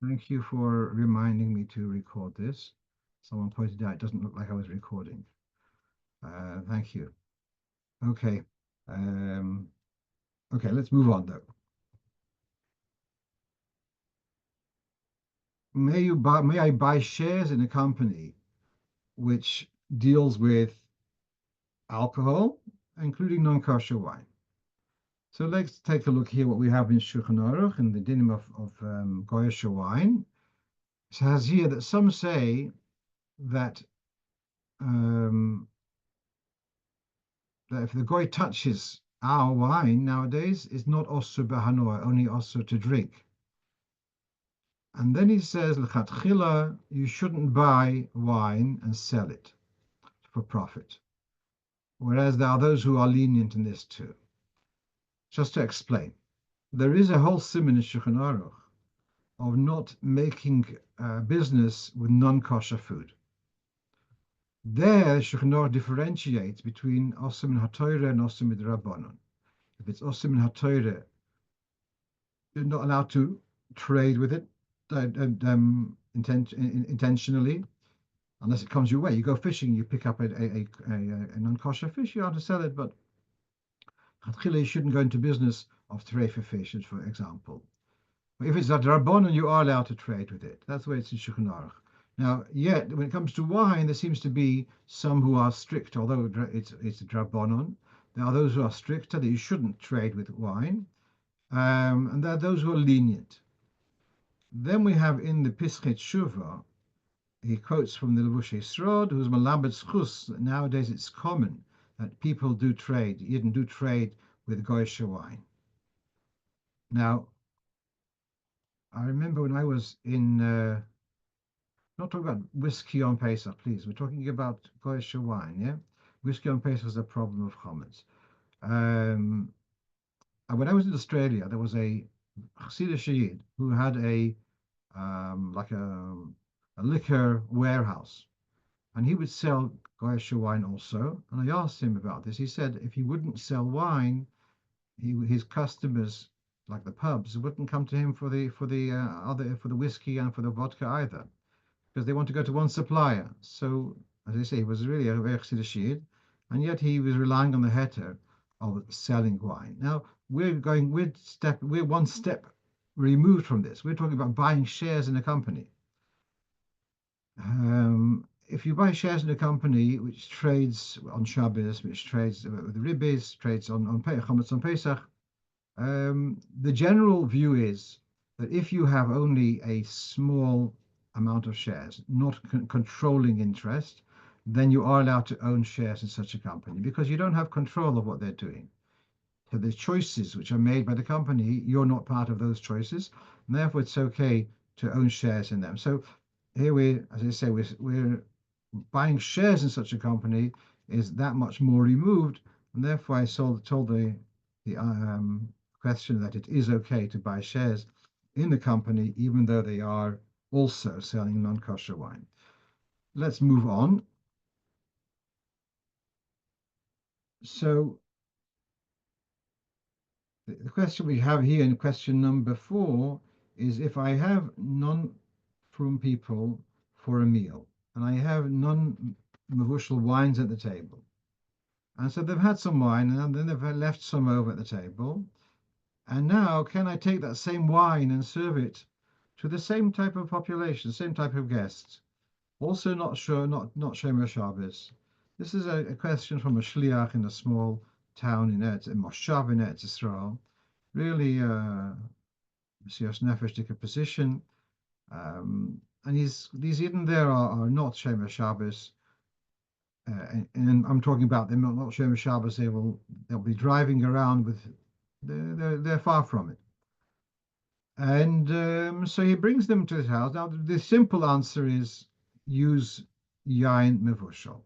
Thank you for reminding me to record this. Someone pointed out it doesn't look like I was recording. Thank you. Okay. Um, okay, let's move on though. May I buy shares in a company which deals with alcohol, including non-kosher wine? So let's take a look here what we have in Shulchan Aruch in the dinim of kosher wine. It says here that some say that um, that if the goy touches our wine nowadays, it's not also behanoah, only also to drink. And then he says, l'chatchila, you shouldn't buy wine and sell it for profit. Whereas there are those who are lenient in this too. Just to explain, there is a whole siman in Shulchan Aruch of not making business with non-kosher food. There, Shulchan Aruch differentiates between osim and haTorah and osim midrabanan. If it's osim and haTorah, you're not allowed to trade with it intentionally unless it comes your way. You go fishing, you pick up a non-kosher fish, you have to sell it, but you shouldn't go into business of trade for fish, for example. If it's a drabonon, you are allowed to trade with it. That's the way it's in Shulchan Aruch. Now, yet when it comes to wine, there seems to be some who are strict, although it's a drabonon. There are those who are stricter that you shouldn't trade with wine, and there are those who are lenient. Then we have in the Pischei Tshuva, he quotes from the Levushei Srod, who's Malabed Schus, that nowadays it's common that people do trade, even do trade with Goyish wine. Now, I remember when I was in, not talking about whiskey on Pesach, please, we're talking about Goyish wine, yeah? Whiskey on Pesach is a problem of chametz. Um, and when I was in Australia, there was a Chassidish Yid who had like a liquor warehouse, and he would sell Goyish wine also. And I asked him about this. He said if he wouldn't sell wine, his customers, like the pubs, wouldn't come to him for the whiskey and for the vodka either, because they want to go to one supplier. So, as I say, he was really a very Chassidus, and yet he was relying on the heter of selling wine. Now we're one step removed from this. We're talking about buying shares in a company. If you buy shares in a company which trades on Shabbos, which trades with ribbis, trades on chametz on Pesach, the general view is that if you have only a small amount of shares, not controlling interest, then you are allowed to own shares in such a company because you don't have control of what they're doing. So the choices which are made by the company, you're not part of those choices, and therefore it's okay to own shares in them. So here as I say, we're buying shares in such a company is that much more removed, and therefore I told the question that it is okay to buy shares in the company, even though they are also selling non-kosher wine. Let's move on. So the question we have here in question number 4 is if I have non-frum people for a meal, and I have non-mevushal wines at the table, and so they've had some wine, and then they've left some over at the table. And now, can I take that same wine and serve it to the same type of population, same type of guests? Also, not sure, not Shomer Shabbos. This is a question from a shliach in a small town in Moshav in Eretz Israel. Really, Messias Nefesh took a position, and these Eden there are not Shomer Shabbos. And I'm talking about them not Shomer Shabbos. They'll be driving around with they're far from it. And so he brings them to his house. Now, the simple answer is use yain mevushal,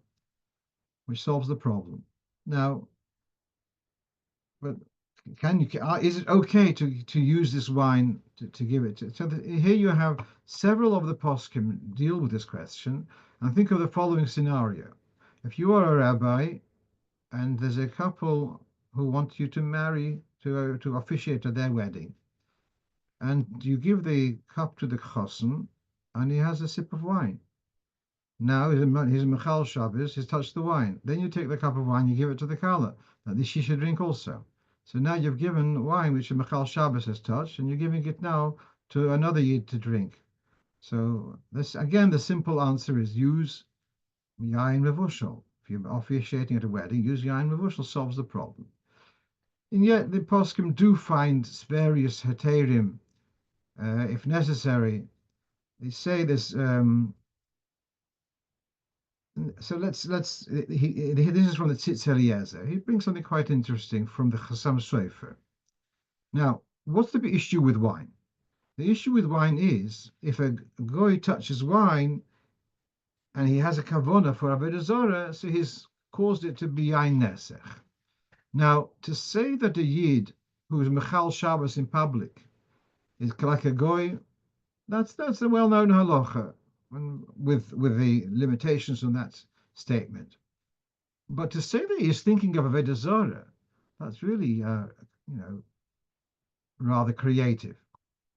which solves the problem. Now, but is it okay to use this wine to give it to? So here you have several of the poskim deal with this question. And think of the following scenario: if you are a rabbi and there's a couple who want you to marry to officiate at their wedding, and you give the cup to the chosen, and he has a sip of wine. Now he's a Michal Shabbos, he's touched the wine. Then you take the cup of wine, you give it to the Kala, that this she should drink also. So now you've given wine which a Michal Shabbos has touched, and you're giving it now to another Yid to drink. So this again, the simple answer is use Yain Revushal. If you're officiating at a wedding, use Yain Revushal, solves the problem. And yet the poskim do find various heterim, if necessary. They say this. So this is from the Tzitz Eliezer. He brings something quite interesting from the Chassam Sofer. Now, what's the issue with wine? The issue with wine is if a goy touches wine and he has a kavona for Avodah Zarah, so he's caused it to be Yain Nesech. Now, to say that a Yid who is Mechal Shabbos in public is like a goy, that's a well-known halacha, with the limitations on that statement. But to say that he's thinking of Avodah Zarah, that's really, rather creative.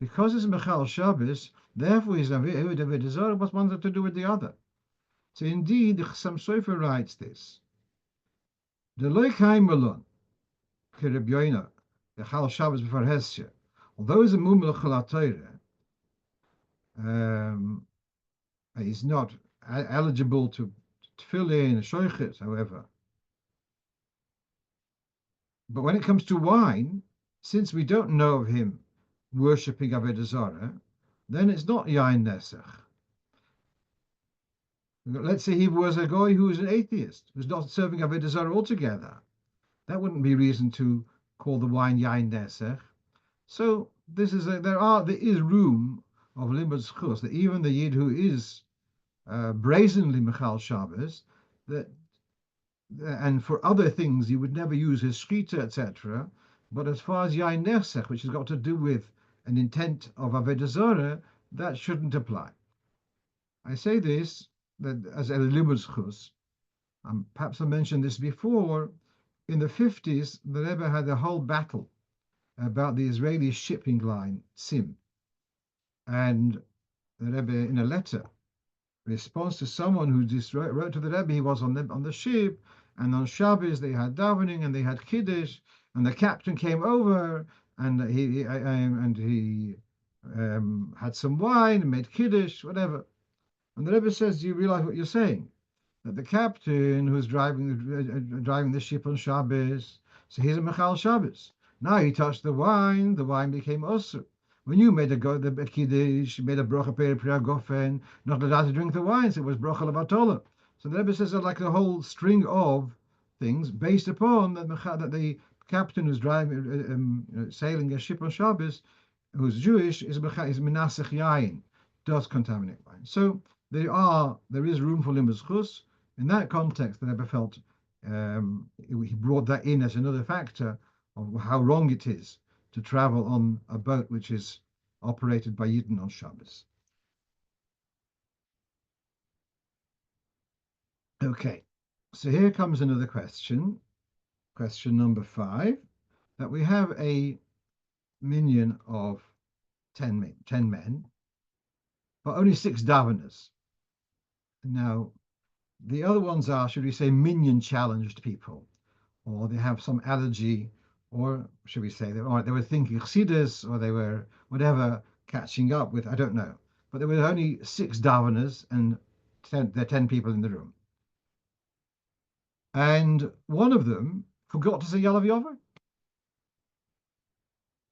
Because it's Mechal Shabbos, therefore he's Avodah Zarah, what's one to do with the other? So indeed, the Chassam Sofer writes this. The Loikaim Malon, Kirib Yoina, the Chal Shabbos before Hesya, although he's a Mumel Chalatayre, he's not eligible to fill in a shoichet, however. But when it comes to wine, since we don't know of him worshipping Avodah Zarah, then it's not Yain Nesach. Let's say he was a guy who was an atheist, who's not serving Avodah Zarah altogether. That wouldn't be reason to call the wine Yain Nesach. So there is room of limud zchus that even the Yid who is brazenly Michal Shabbos, that and for other things you would never use his shkita, etc. But as far as Yain Nesech, which has got to do with an intent of Avodah Zarah, that shouldn't apply. I say this that as a limud zchus. Perhaps I mentioned this before. In the 50s, the Rebbe had a whole battle about the Israeli shipping line SIM, and the Rebbe, in a letter, response to someone who just wrote to the Rebbe, he was on the ship, and on Shabbos they had davening and they had kiddush, and the captain came over and he had some wine and made kiddush, whatever. And the Rebbe says, "Do you realize what you're saying? That the captain who's driving the ship on Shabbos, so he's a Mechal Shabbos. Now he touched the wine became usur. When you made the kiddush, you made a bracha peri gofen, not allowed to drink the wine, so it was bracha levatola." So the Rebbe says that like a whole string of things based upon that the captain who's driving, sailing a ship on Shabbos, who's Jewish, is menasech yain, does contaminate wine. So there is room for limud zchus. In that context, the Rebbe felt he brought that in as another factor of how wrong it is to travel on a boat which is operated by Yidden on Shabbos. Okay, so here comes another question number 5, that we have a minyan of 10 men, but only 6 daveners. Now, the other ones are, should we say, minyan challenged people, or they have some allergy, or should we say, they were thinking chassidus, or they were whatever, catching up with, I don't know. But there were only 6 daveners, and there are 10 people in the room. And one of them forgot to say Yalav Yover.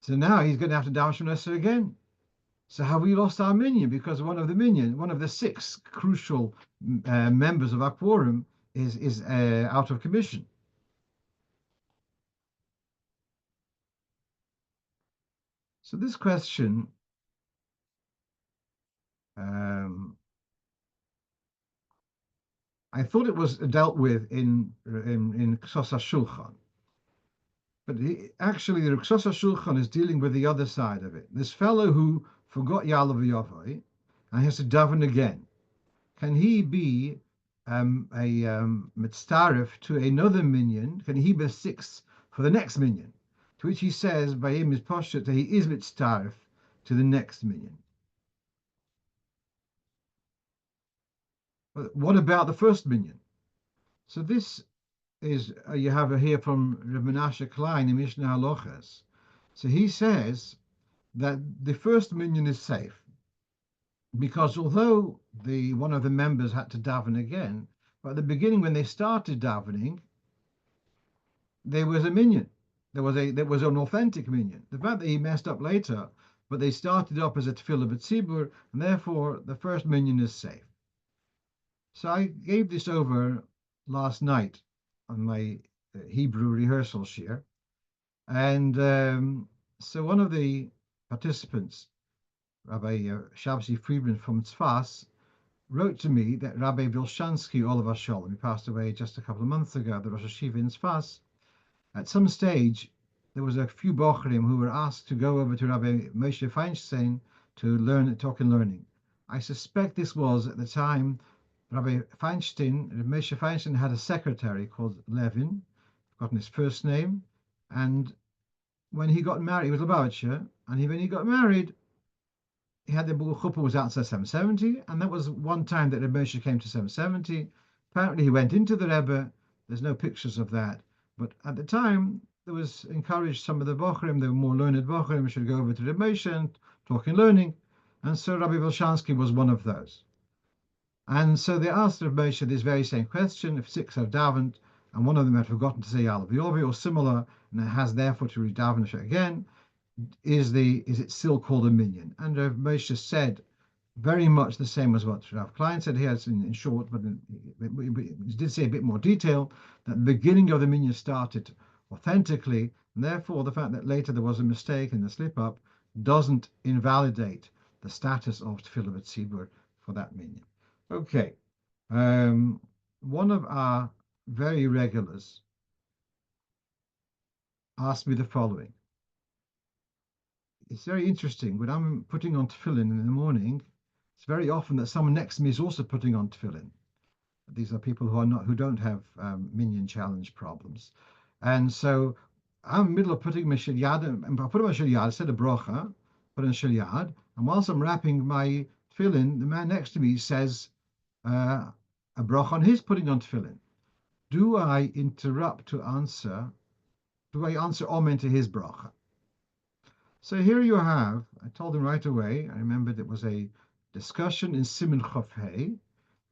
So now he's going to have to daven Shemona again. So have we lost our minyan because one of the 6 crucial members of our quorum is out of commission? So this question I thought it was dealt with in Ksos HaShulchan, but actually the Ksos HaShulchan is dealing with the other side of it. This fellow who forgot Yalav Yavai and has to daven again, can he be a mitzaref to another minyan? Can he be 6 for the next minyan? To which he says, by him is poshet, that he is mitzaref to the next minyan. But what about the first minyan? So this is you have here from Rav Menashe Klein in Mishnah Halachas. So he says that the first minyan is safe because although the one of the members had to daven again, but at the beginning when they started davening, there was a minyan. There was an authentic minyan. The fact that he messed up later, but they started up as a tefillah b'tzibur, and therefore the first minyan is safe. So I gave this over last night on my Hebrew rehearsal shir, and so one of the participants, Rabbi Shabsi Friedman from Tzfas, wrote to me that Rabbi Vilshansky, Oliver Sholem, who passed away just a couple of months ago, the Rosh Hashiva in Tzfas, at some stage, there was a few Bochrim who were asked to go over to Rabbi Moshe Feinstein to learn talk and learning. I suspect this was at the time Rabbi Moshe Feinstein had a secretary called Levin, forgotten his first name, and when he got married, he was Lubavitcher, and when he got married, he had the chuppah was outside 770, and that was one time that Rebbe Moshe came to 770. Apparently, he went into the Rebbe. There's no pictures of that, but at the time, there was encouraged some of the Bochrim, the more learned Bochrim, should go over to Rebbe Moshe and talk and learning, and so Rabbi Volshansky was one of those. And so they asked Rebbe Moshe this very same question: if 6 have davened, and one of them had forgotten to say Yalav Yovi or similar, and it has therefore to redaven again, is it still called a minyan? And Rav Moshe said very much the same as what Rav Klein said here in short, but he did say a bit more detail that the beginning of the minyan started authentically, and therefore the fact that later there was a mistake and a slip up doesn't invalidate the status of Tefillah B'Tzibur for that minyan. Okay, one of our very regulars asked me the following. It's very interesting. When I'm putting on tefillin in the morning, it's very often that someone next to me is also putting on tefillin. These are people who don't have minyan challenge problems, and so I'm in the middle of putting my shel yad, and I put on my shel yad, I said a bracha, put on shel yad, and whilst I'm wrapping my tefillin, the man next to me says a bracha on his putting on tefillin. Do I interrupt to answer? Do I answer amen to his bracha? So here you have, I told him right away, I remembered it was a discussion in Siman Chof Hey,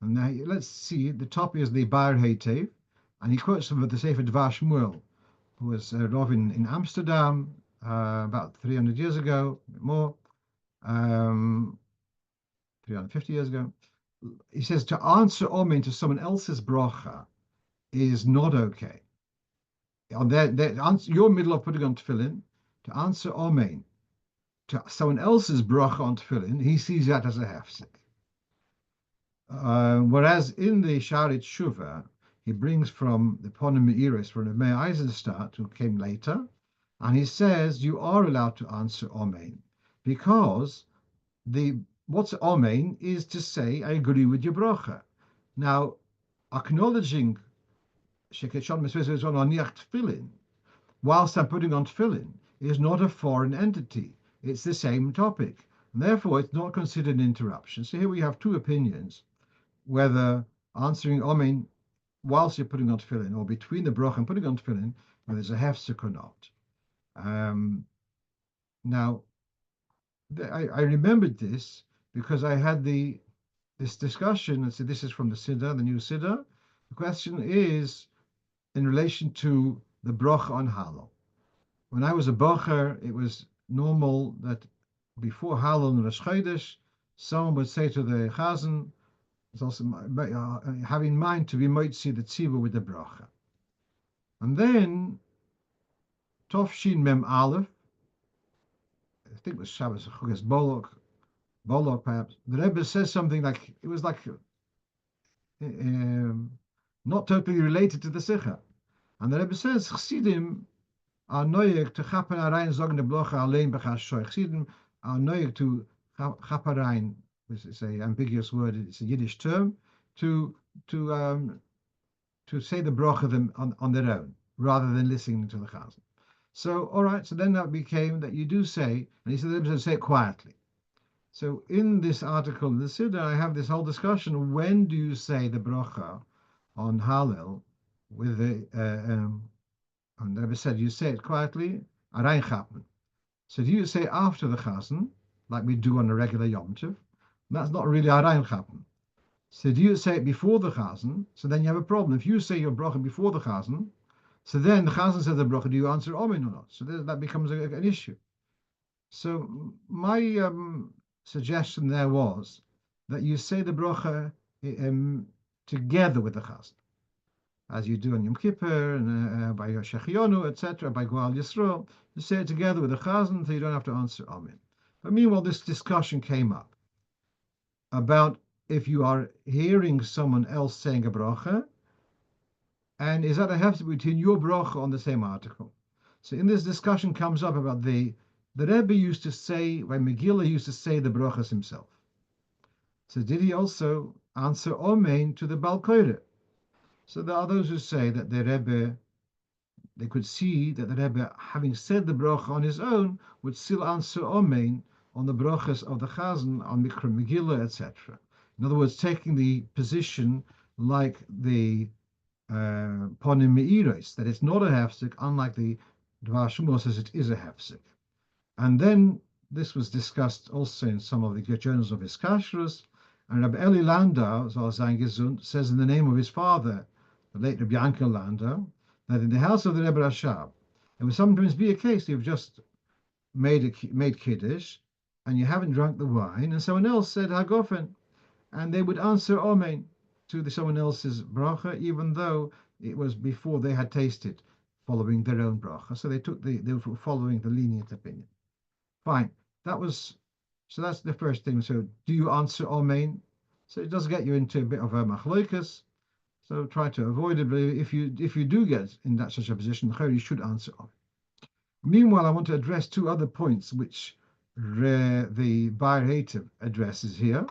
and now let's see, the top is the Bar Heitev, and he quotes from the Sefer Dvar Shmuel, who was a Rav in Amsterdam about 300 years ago, a bit more, 350 years ago. He says to answer Omen to someone else's bracha is not okay. You're middle of putting on tefillin, to answer Omen to someone else's bracha on tefillin, he sees that as a hefsek. Whereas in the Sharit Shuva, he brings from the Ponim Meiris from the Meir Eisenstadt, who came later, and he says you are allowed to answer Omein because what's Omein is to say I agree with your bracha. Now, acknowledging Shekechon Mesvezes on Aniach Tefillin whilst I'm putting on tefillin is not a foreign entity. It's the same topic. And therefore, it's not considered an interruption. So here we have two opinions, whether answering Amen whilst you're putting on tefillin or between the bracha and putting on tefillin, whether there's a hefsek or not. Now, I remembered this because I had this discussion, and so this is from the Siddur, the new Siddur. The question is in relation to the bracha on Halal. When I was a bocher, it was normal that before Halal and Rosh Chodesh, someone would say to the Chazan, it's also have in mind to be moitzi the tzibur with the bracha. And then Tov Mem Aleph, I think it was Shabbos Chugas Bolog perhaps. The Rebbe says something like it was like not totally related to the Sikha, and the Rebbe says Chassidim are noyeg to chaperein zogen de blocha alleen b'chashoy. Chassidim are noyeg to chaperein, which is a ambiguous word. It's a Yiddish term to say the bracha them on their own rather than listening to the chazan. So, all right, so then that became that you do say, and he said, say it quietly. So in this article in the Siddur, I have this whole discussion. When do you say the bracha on Hallel with the, and the Rebbe said, you say it quietly, Arayin Chapman. So do you say after the Chazan, like we do on a regular Yom Tov? That's not really Arayin Chapman. So do you say it before the Chazan? So then you have a problem. If you say your bracha before the Chazan, so then the Chazan says the bracha, do you answer Amen or not? So that becomes an issue. So my suggestion there was that you say the bracha together with the chazan, as you do on Yom Kippur and by Shechionu, etc., by Goal Yisrael. You say it together with the chazan, so you don't have to answer Amen. But meanwhile, this discussion came up about if you are hearing someone else saying a bracha, and is that a hefsek between your bracha on the same article? So in this discussion comes up about the Rebbe used to say, when Megillah used to say the brachas himself. So did he also answer Amen to the Balkoire? So there are those who say that the Rebbe, they could see that the Rebbe, having said the bracha on his own, would still answer Amen on the brachas of the Chazan, on Mikra Megillah, etc. In other words, taking the position like the Ponim Meiros, that it's not a hefsek, unlike the Dvar Shmuel says it is a hefsek. And then this was discussed also in some of the journals of his kashrus. And Rabbi Eli Landau, says in the name of his father, the late Rabbi Yankel Landau, that in the house of the Rebbe Rashab, it would sometimes be a case you've just made kiddush and you haven't drunk the wine, and someone else said Hagofen, and they would answer Amen to someone else's bracha, even though it was before they had tasted, following their own bracha. So they were following the lenient opinion. Fine. That's the first thing. So do you answer Amen? So it does get you into a bit of a machloikas. So try to avoid it. But if you do get in that such a position, you should answer Amen. Meanwhile, I want to address two other points which the Bayer Hativ addresses here.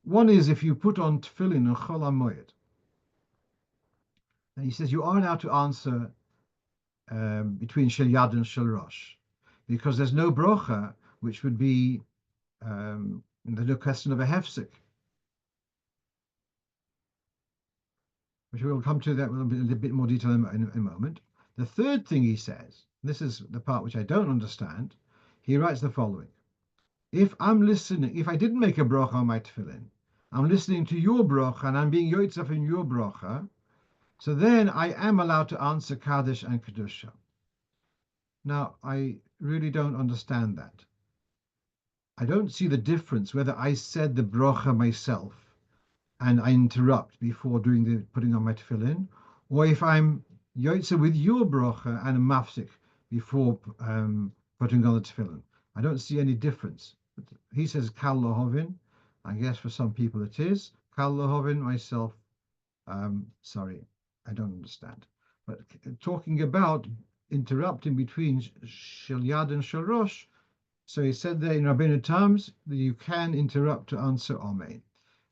One is if you put on tefillin and chol hamoed, and he says you are allowed to answer between shel yad and shel rosh, because there's no brocha which would be the question of a hefsek, which we'll come to that with a bit more detail in a moment. The third thing he says, this is the part which I don't understand, he writes the following. If I'm listening, if I didn't make a brocha on my tefillin, I'm listening to your brocha and I'm being yotzaf in your brocha, so then I am allowed to answer Kaddish and Kedusha. Now, I really don't understand that. I don't see the difference whether I said the bracha myself and I interrupt before doing the putting on my tefillin, or if I'm yotze with your bracha and a mafsik before putting on the tefillin. I don't see any difference. But he says kal lahovin. I guess for some people it is kal lahovin. Myself, sorry, I don't understand. But talking about interrupting between shel yad and shel rosh, so he said there in Rabbeinu terms that you can interrupt to answer Amen.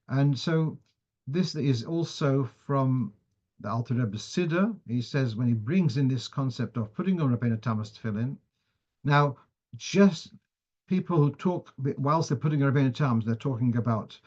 And so this is also from the Alter Rebbe Siddur. He says when he brings in this concept of putting on Rabbeinu Tam's tefillin. Now, just people who talk whilst they're putting on Rabbeinu Tam's, they're talking about,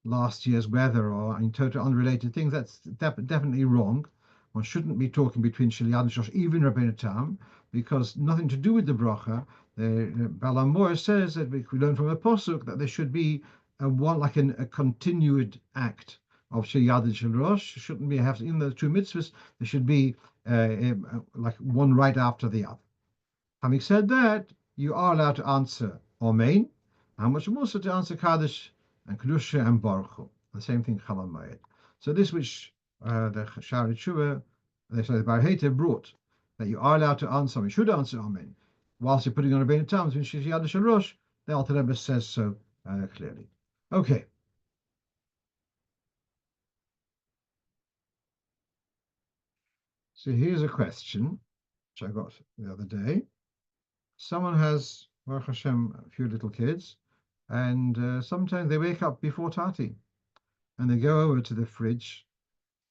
last year's weather or in total unrelated things. That's definitely wrong. One shouldn't be talking between Shel Yad and Shosh, even Rabbeinu Tam, because nothing to do with the bracha. The Balamor says that we learn from a posuk that there should be a continued act of Shel Yad and Shel Rosh. Shouldn't be have in the two mitzvahs. There should be like one right after the other. Having said that, you are allowed to answer Amen. How much more so to answer Kaddish and Kedusha and Baruch Hu. The same thing Chol Hamoed. So this which the Shari Tshuva, the Bar Hater brought, that you are allowed to answer, you should answer Amen, whilst you're putting on a Rebbeinu Tam, which is Yad Rosh, the Alter Rebbe says so clearly. Okay. So here's a question which I got the other day. Someone has, Baruch Hashem, a few little kids, and sometimes they wake up before Tati, and they go over to the fridge,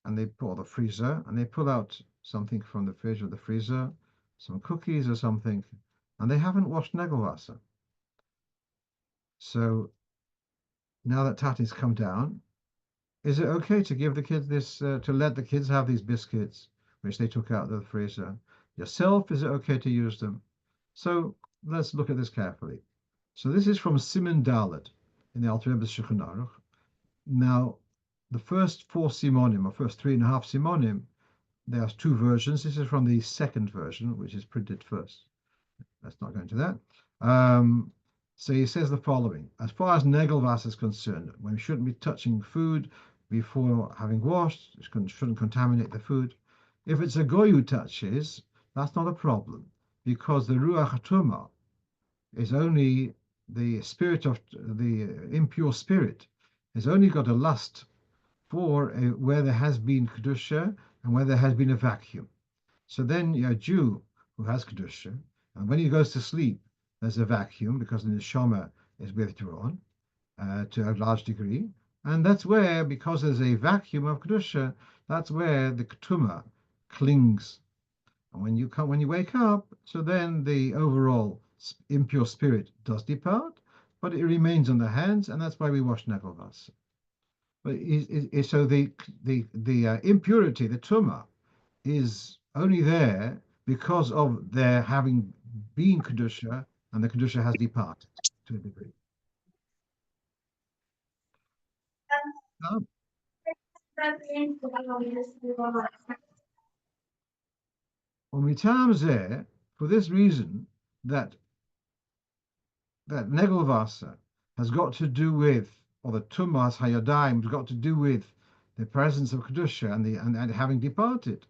and they pull the freezer, and they pull out something from the fridge or the freezer, some cookies or something, and they haven't washed Nagelwasser. So now that Tati's come down, is it okay to give the kids this, to let the kids have these biscuits, which they took out of the freezer? Yourself, is it okay to use them? So let's look at this carefully. So this is from Siman Dalet in the Alter Rebbe's Shulchan Aruch. Now, the first four simonim, or first 3.5 simonim, there's two versions. This is from the second version, which is printed first. Let's not go into that. So he says the following: as far as Negelwas is concerned, when we shouldn't be touching food before having washed, it shouldn't contaminate the food. If it's a goy who touches, that's not a problem, because the Ruach HaTumah is only the spirit of the impure spirit, has only got a lust for where there has been Kedusha and where there has been a vacuum. So then a Jew who has Kedusha, and when he goes to sleep, there's a vacuum because the neshama is withdrawn to a large degree. And that's where, because there's a vacuum of Kedusha, that's where the Ketuma clings. And when you wake up, so then the overall impure spirit does depart, but it remains on the hands, and that's why we wash Nagelvas. But so the impurity, the tuma, is only there because of there having been kedusha, and the kedusha has departed to a degree. Now, there, for this reason, that negelvasa has got to do with, or the tumas hayadayim has got to do with the presence of kedusha and having departed.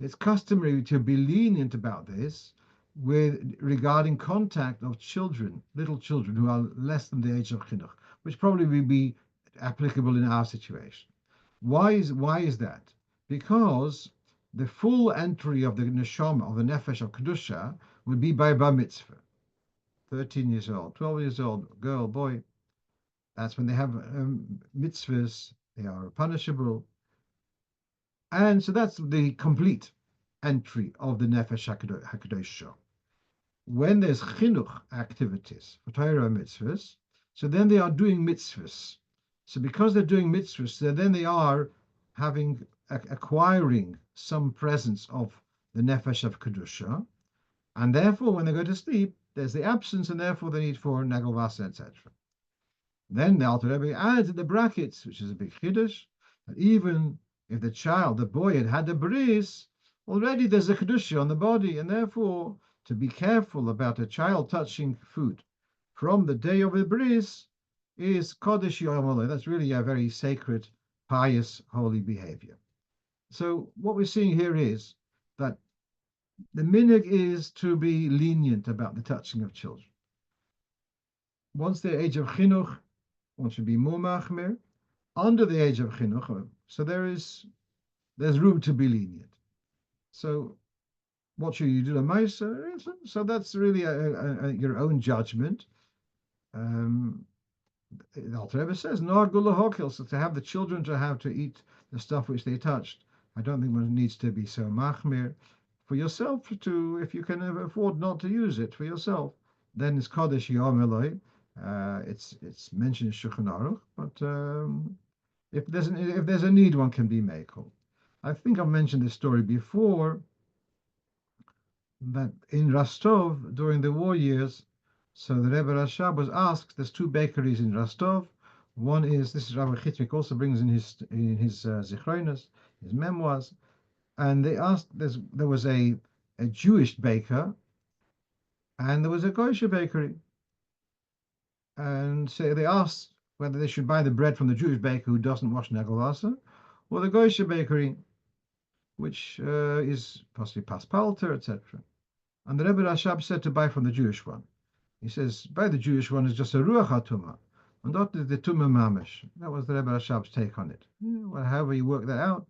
It's customary to be lenient about this with regarding contact of children, little children who are less than the age of chinuch, which probably will be applicable in our situation. Why is that? Because the full entry of the neshama, of the nefesh of kedusha, would be by bar mitzvah. 13 years old, 12 years old, girl, boy. That's when they have mitzvahs. They are punishable. And so that's the complete entry of the Nefesh HaKadosh. When there's chinuch activities for Torah mitzvahs, so then they are doing mitzvahs. So because they're doing mitzvahs, so then they are acquiring some presence of the Nefesh of Kedusha, and therefore when they go to sleep, there's the absence, and therefore the need for Nagelvasa, etc. Then the Alter Rebbe adds in the brackets, which is a big chiddush, that even if the boy had had a bris, already there's a kedusha on the body, and therefore to be careful about a child touching food from the day of the bris is kodesh yom. That's really a very sacred, pious, holy behavior. So what we're seeing here is that the minhag is to be lenient about the touching of children. Once the age of chinuch, one should be more machmir. Under the age of chinuch, so there's room to be lenient. So what should you do, a meiser? So that's really your own judgment. The Alter Rebbe says no gula hokil, so to have the children to eat the stuff which they touched. I don't think one needs to be so machmir. For yourself, if you can afford not to use it for yourself, then it's kodesh yom eloi. It's mentioned in Shulchan Aruch, but if there's a need, one can be mekel. I think I've mentioned this story before, that in Rostov during the war years, so the Rebbe Rashab was asked. There's two bakeries in Rostov. One is, this is Rabbi Chitmik also brings in his Zichronos, his memoirs, and they asked. There was a Jewish baker, and there was a Goyish bakery. And so they asked whether they should buy the bread from the Jewish baker who doesn't wash Nagelwasser, or the Goyish bakery, which is possibly paspalter, etc. And the Rebbe Rashab said to buy from the Jewish one. He says, buy the Jewish one is just a ruach hatuma, and not the tumah mamish. That was the Rebbe Rashab's take on it. Well, however you work that out.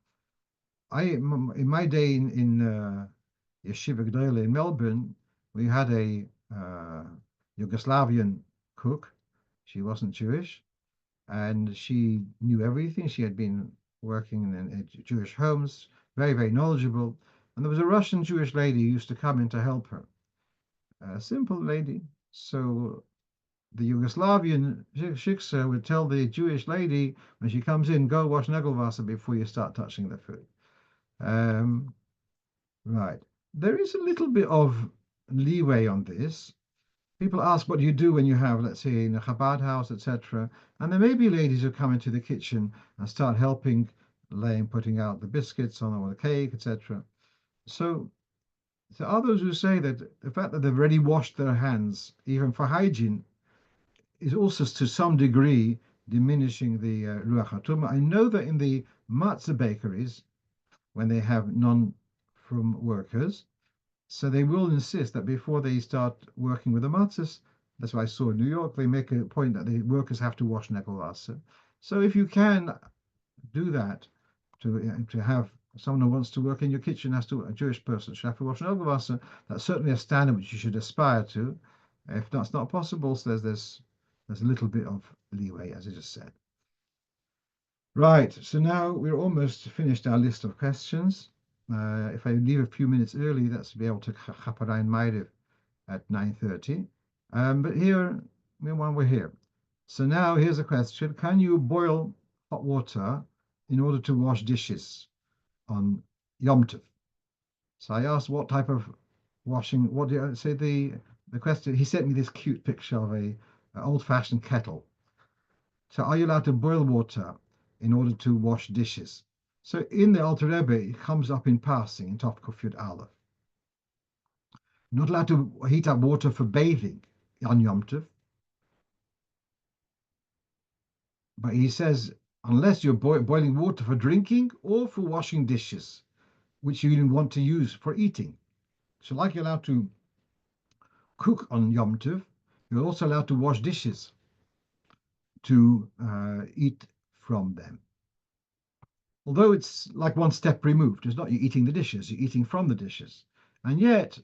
In my day in Yeshiva Gdoyle in Melbourne, we had a Yugoslavian cook. She wasn't Jewish, and she knew everything. She had been working in Jewish homes, very, very knowledgeable. And there was a Russian Jewish lady who used to come in to help her, a simple lady. So the Yugoslavian shiksa would tell the Jewish lady when she comes in, go wash Nagelwasser before you start touching the food. Um, right. There is a little bit of leeway on this. People ask what do you do when you have, let's say, in a Chabad house, etc. And there may be ladies who come into the kitchen and start helping, putting out the biscuits on or the cake, etc. So there are those who say that the fact that they've already washed their hands, even for hygiene, is also to some degree diminishing the Ruach HaTumah. I know that in the matzah bakeries, when they have non-from workers, so they will insist that before they start working with the matzahs, that's what I saw in New York, they make a point that the workers have to wash Negelwasser. So if you can do that, to have someone who wants to work in your kitchen has to, a Jewish person should have to wash Negelwasser, that's certainly a standard which you should aspire to. If that's not possible, so there's a little bit of leeway, as I just said. Right, so now we're almost finished our list of questions. If I leave a few minutes early, that's to be able to chaparine Ma'ariv at 9:30. But here, meanwhile, we're here. So now here's a question. Can you boil hot water in order to wash dishes on Yom Tov? So I asked what type of washing, what do you say the question, he sent me this cute picture of a old-fashioned kettle. So are you allowed to boil water in order to wash dishes? So in the Alter Rebbe, it comes up in passing in Tov Kuf Yud Aleph. Not allowed to heat up water for bathing on Yom Tov. But he says, unless you're boiling water for drinking or for washing dishes, which you didn't want to use for eating. So like you're allowed to cook on Yom Tov, you're also allowed to wash dishes to eat from them. Although it's like one step removed. It's not you eating the dishes, you're eating from the dishes. And yet,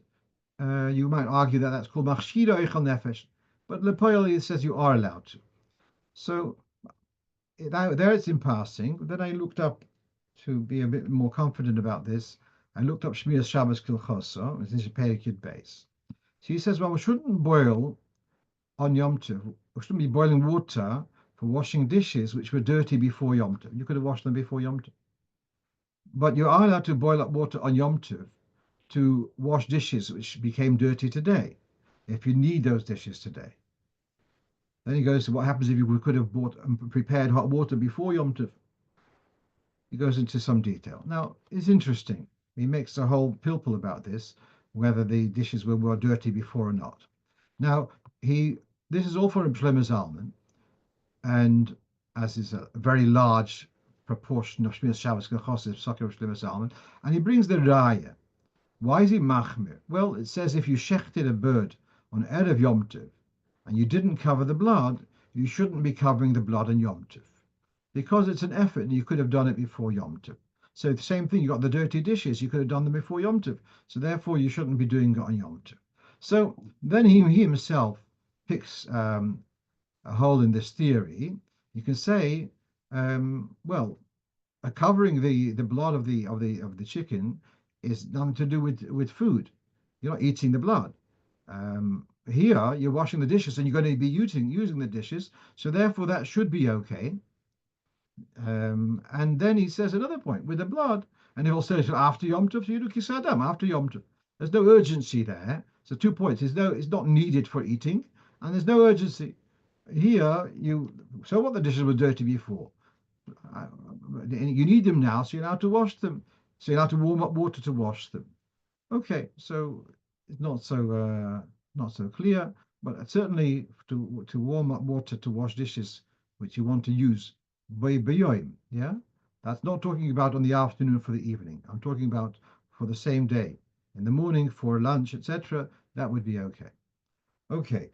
you might argue that that's called machshira eichel nefesh, but Lepoil says you are allowed to. So there it's in passing. Then I looked up to be a bit more confident about this. I looked up Shmiras Shabbos Kilchoso, this is Perek Yud Beis. So he says, well, we shouldn't boil on Yom Tov. We shouldn't be boiling water for washing dishes which were dirty before Yom Tov. You could have washed them before Yom Tov. But you are allowed to boil up water on Yom Tov to wash dishes which became dirty today, if you need those dishes today. Then he goes to what happens if you could have bought and prepared hot water before Yom Tov. He goes into some detail. Now, it's interesting. He makes a whole pilpul about this, whether the dishes were dirty before or not. Now, this is all for Shlomo Zalman, and as is a very large proportion of Shmiras Shabbos Kachos, Sakir of Shlomo Zalman, and he brings the Raya. Why is he machmir? Well, it says if you shechted a bird on Erev Yom Tov and you didn't cover the blood, you shouldn't be covering the blood on Yom Tov because it's an effort and you could have done it before Yom Tov. So the same thing, you got the dirty dishes, you could have done them before Yom Tov. So therefore, you shouldn't be doing it on Yom Tov. So then he himself picks a hole in this theory. You can say, well, covering the blood of the chicken is nothing to do with food. You're not eating the blood. Here you're washing the dishes and you're going to be using the dishes, so therefore that should be okay. And then he says another point with the blood, and he'll say so after Yom Tov, you do kisadam after Yom Tov. There's no urgency there. So 2 points. It's not needed for eating, and there's no urgency. Here so what the dishes were dirty before. You need them now, so you're allowed to wash them. So you're allowed to warm up water to wash them. Okay, so it's not so clear, but certainly to warm up water to wash dishes, which you want to use by bayoim, yeah, that's not talking about on the afternoon for the evening. I'm talking about for the same day, in the morning for lunch, etc. That would be okay. Okay,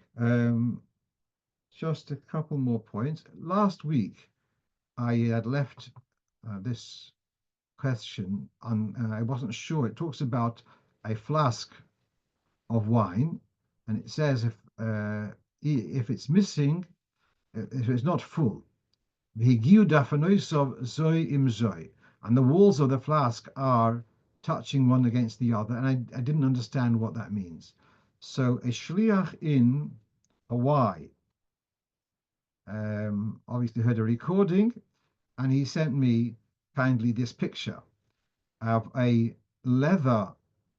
just a couple more points. Last week, I had left this question on, I wasn't sure. It talks about a flask of wine, and it says if it's missing, if it's not full, V'higiu dafanoisov zoi im zoi. And the walls of the flask are touching one against the other. And I didn't understand what that means. So a shliach in Hawaii obviously heard a recording, and he sent me kindly this picture of a leather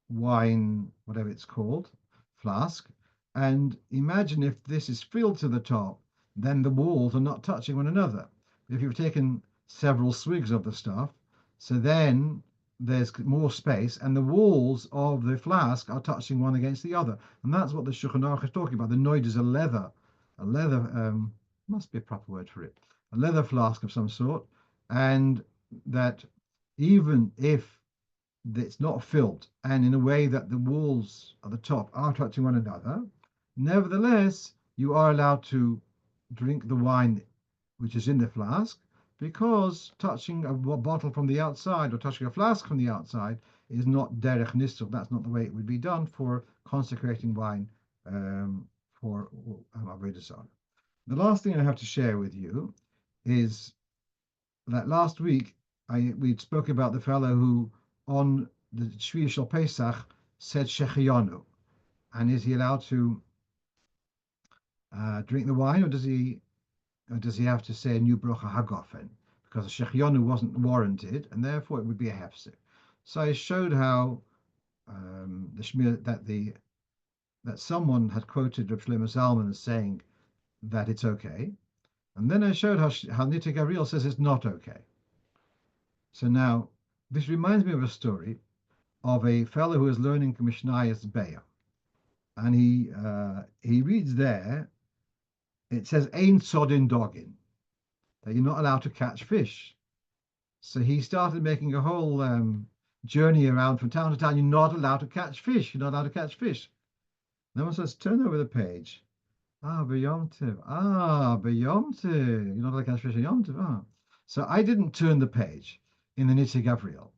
wine, whatever it's called, flask. And imagine if this is filled to the top, then the walls are not touching one another. If you've taken several swigs of the stuff, so then there's more space, and the walls of the flask are touching one against the other. And that's what the Shulchan Aruch is talking about. The noid is a leather, must be a proper word for it, a leather flask of some sort, and that even if it's not filled and in a way that the walls at the top are touching one another, nevertheless, you are allowed to drink the wine which is in the flask, because touching a bottle from the outside or touching a flask from the outside is not derech nisr. That's not the way it would be done for consecrating wine for Avodah Zarah. The last thing I have to share with you is that last week we spoke about the fellow who on the Shvi Shel Pesach said Shechianu, and is he allowed to drink the wine, or does he have to say a new bracha hagofen, because the Shechianu wasn't warranted, and therefore it would be a hefsek. So I showed how the Shmir that someone had quoted Rav Shlomo Zalman as saying that it's okay, and then I showed how Nita Gabriel says it's not okay. So now this reminds me of a story of a fellow who is learning Mishnayos Be'ah, and he reads there. It says "Ein sodin dogin," that you're not allowed to catch fish. So he started making a whole journey around from town to town. You're not allowed to catch fish. You're not allowed to catch fish. Then one says, turn over the page. B'yom tiv. B'yom tiv. You're not allowed to catch fish in Yom Tiv. So I didn't turn the page in the Nitze Gavriel.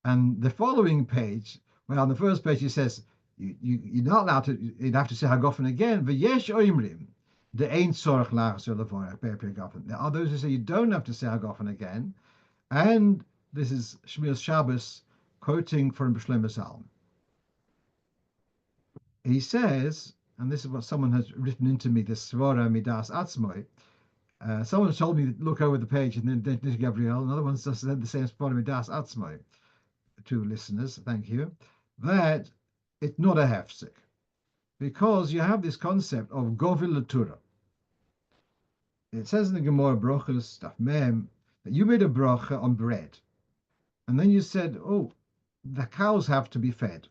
And the following page, well, on the first page, it says, you're not allowed to, you'd have to say Hagofen again. V'yesh oimrim. The ain't sorach lachas levorach be'er Hagofen. There are those who say you don't have to say Hagofen again. And this is Shmiras Shabbos quoting from Shlomo Zalman. He says, and this is what someone has written into me, this Svara Midas Atzmoi. Someone told me to look over the page and then Nitty Gabriel. Another one just said the same Svara Midas Atzmoi. Two listeners, thank you. That it's not a hefsek, because you have this concept of govil latura. It says in the Gemara Brochus Daf Mem that you made a bracha on bread, and then you said, "Oh, the cows have to be fed,"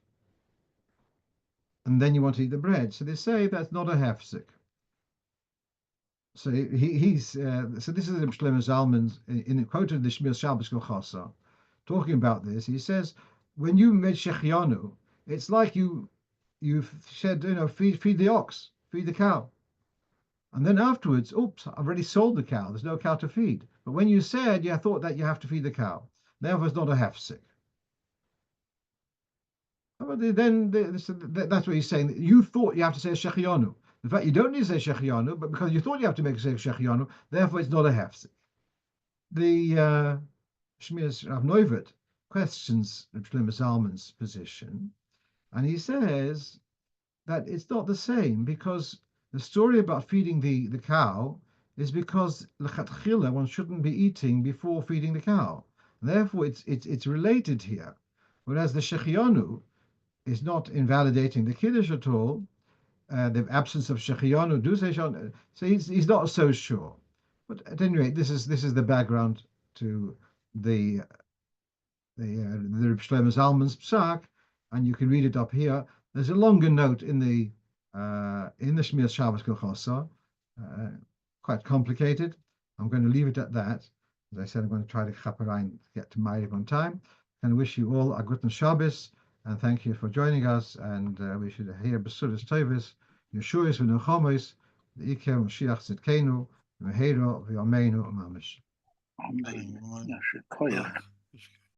and then you want to eat the bread. So they say that's not a hefsek. So he's so this is Shlomo Zalman's in quoted the Shmiras Shabbos Kochasa, talking about this. He says when you made shechianu, it's like you've said, feed the ox, feed the cow. And then afterwards, oops, I've already sold the cow. There's no cow to feed. But when you said, I thought that you have to feed the cow. Therefore, it's not a hefsek. But then that's what he's saying. You thought you have to say shechianu. In fact, you don't need to say shechianu, but because you thought you have to make a say shechianu, therefore it's not a hefsek. The Shmiras Rav Neuvet questions Shlomo Zalman's position, and he says that it's not the same, because the story about feeding the cow is because lechatchila one shouldn't be eating before feeding the cow. Therefore, it's related here. Whereas the shechianu is not invalidating the kiddush at all. The absence of shechianu do say so he's not so sure. But at any rate, this is the background to the Shlomo Zalman's psak, and you can read it up here. There's a longer note in the Shmiras Shabbos Kochasa, quite complicated. I'm going to leave it at that. As I said, I'm going to try to chaperein to get to Ma'ariv on time. And wish you all a good Shabbos, and thank you for joining us. And we should hear Besudas Tovis, Yeshuas v'Nechomis, the Iker Mashiach Tzidkenu, Mehero v'Yameinu Mamish. Amen.